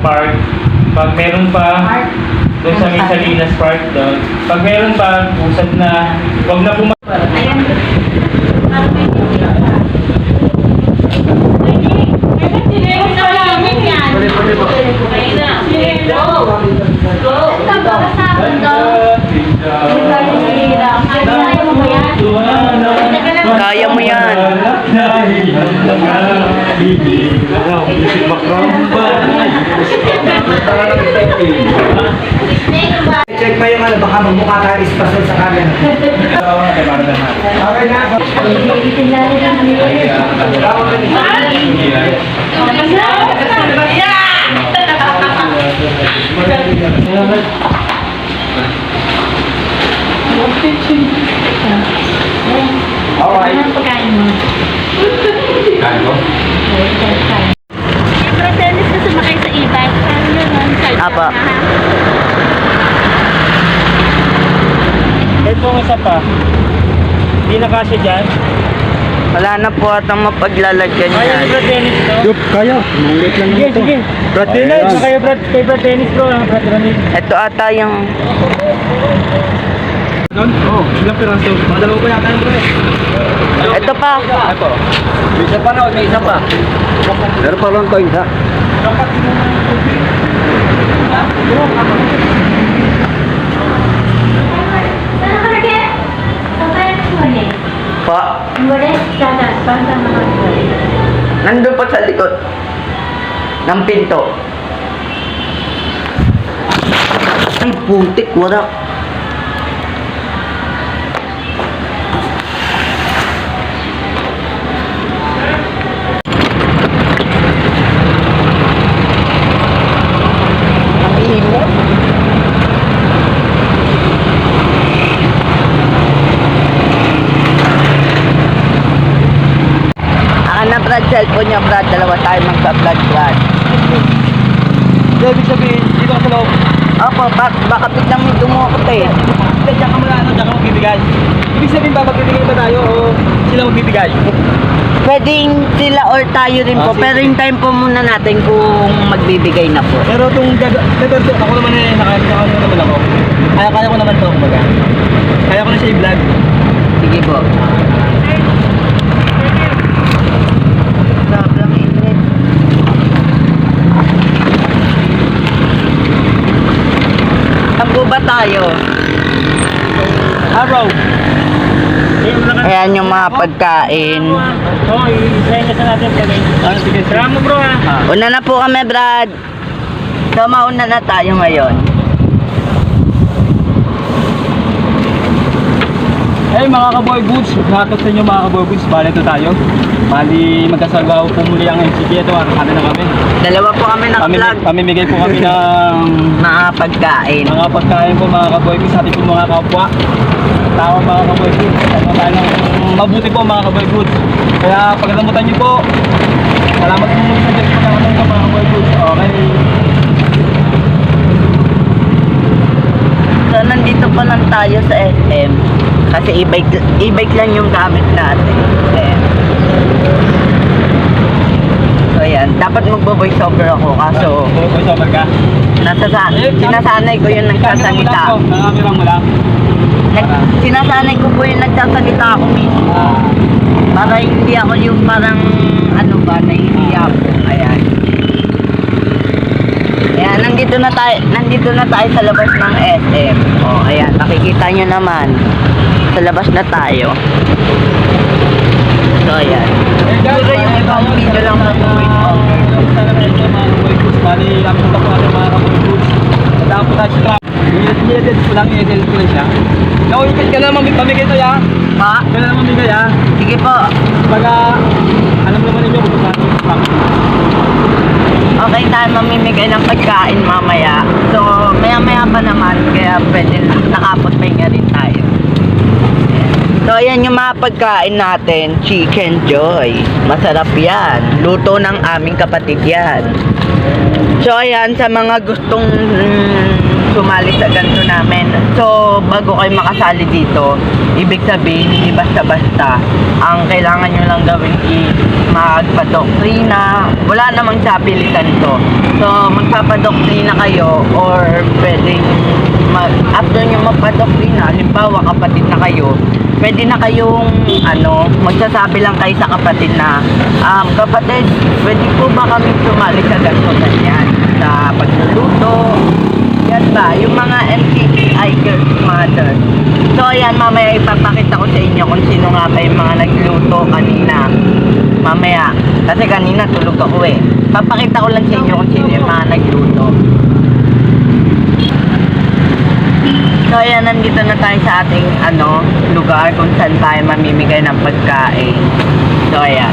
park. Pag meron pa, doon sa may Salinas Park doon. Pag meron pa, usad na, huwag na pumasok. Ayan. Kaya mo yan. Check pa yung ano, baka magmukha tayo espasol sa camera. Okay na. Alright. Kain ko? Siyempre, tennis ka sumakay sa e-bike. Paano yun? Apa. Ito ang isa pa. Hindi na kasya dyan. Wala na po atang mapaglalagyan Kaya yan. ni Brad Dennis to. Yup, kaya. Mungit lang Sige, ito. sige. Brad Dennis. Kaya kay Brad Dennis bro. Brad Dennis. Ito ata yung... Oo, ilang piraso? Madalaw ko yata yung bro. Ito pa. Ito. May isa pa na, may isa pa. Pero pa lang coins ha. Pa. Nandun pa sa likod. Ng pinto. Ay, putik. Wala. Na Brad, cellphone niya Brad, dalawa tayo magpa-vlog Brad. Ibig sabihin, dito ka sa loob. Opo, baka biglang may dumukot eh. Diyan ka muna, diyan ka magbibigay. Ibig sabihin ba, magbibigay ba tayo o sila magbibigay? Pwedeng sila or tayo rin po, sige. pero hintayin po muna natin kung magbibigay na po. Pero itong ako naman eh, nakakita naman ako. Kaya ko naman ito, kumbaga. Kaya ko na siya i-vlog. Sige po. Sobrang init. Saan po ba tayo? Araw. Ayan yung mga pagkain. Oo, i-sign na natin kami. Sige, salamat bro ha. Una na po kami Brad. So mauna na tayo ngayon. Hey mga kaboy goods, natot sa inyo mga kaboy goods, bali ito tayo. Bali magkasalbaw po muli ang MCT, ito ano na kami. Dalawa po kami ng vlog. Pamimigay po kami ng Mga pagkain. mga pagkain po mga kaboy goods, sa ating po mga kapwa. Tao mga kaboy goods, ano tayo ng mabuti po mga kaboy goods. Kaya pagkalamutan nyo po, salamat po muli sa Diyos pagkalamutan mga kaboy goods. Okay. So nandito pa lang tayo sa SM. Kasi e-bike lang yung gamit natin. Ayan. So ayan, dapat magbo-voice over ako kaso Voice over ka? sinasanay ko yung nagsasalita. Nangamira mo lang. Sinasanay ko po yung nagsasalita ako mismo. Para hindi ako yung parang ano ba, nahihiya po. Ayan. Ayan, nandito na tayo sa labas ng SM. Oh, ayan, nakikita nyo naman. Sa labas na tayo. So, ayan. Siguro yung ibang video lang sa voice over. Sana medyo mga kaboy goods. Bali, lapit pa po natin mga kaboy goods. Tandaan po tayo sa trap. I-edit ko lang, i-edit ko lang siya. Nauipit ka na pamigay ito ya. Pa? Ka na mamigay ya. Sige po. Pagka, alam naman ninyo kung saan yung trap. Okay tayo mamimigay ng pagkain mamaya. So, maya-maya pa naman. Kaya pwede nakapot pahinga rin tayo. So, ayan yung mga pagkain natin. Chicken Joy. Masarap yan. Luto ng aming kapatid yan. So, ayan, sa mga gustong sumali sa ganito namin. So, bago kayo makasali dito, ibig sabihin, hindi basta-basta. Ang kailangan nyo lang gawin is magpa-doktrina. Wala namang sapilitan to. So, magpapadoktrina kayo or pwedeng after nyo magpadoktrina, halimbawa kapatid na kayo, pwede na kayong magsasabi lang kayo sa kapatid na kapatid, pwede po ba kami sumali sa ganito ganyan sa pagluluto, yan ba, yung mga MTTI girls mother. So ayan, mamaya ipapakita ko sa inyo kung sino nga ba yung mga nagluto kanina mamaya, kasi kanina tulog ako eh. Papakita ko lang sa inyo kung sino yung mga nagluto. So ayan, nandito na tayo sa ating lugar kung saan tayo mamimigay ng pagkain. So ayan.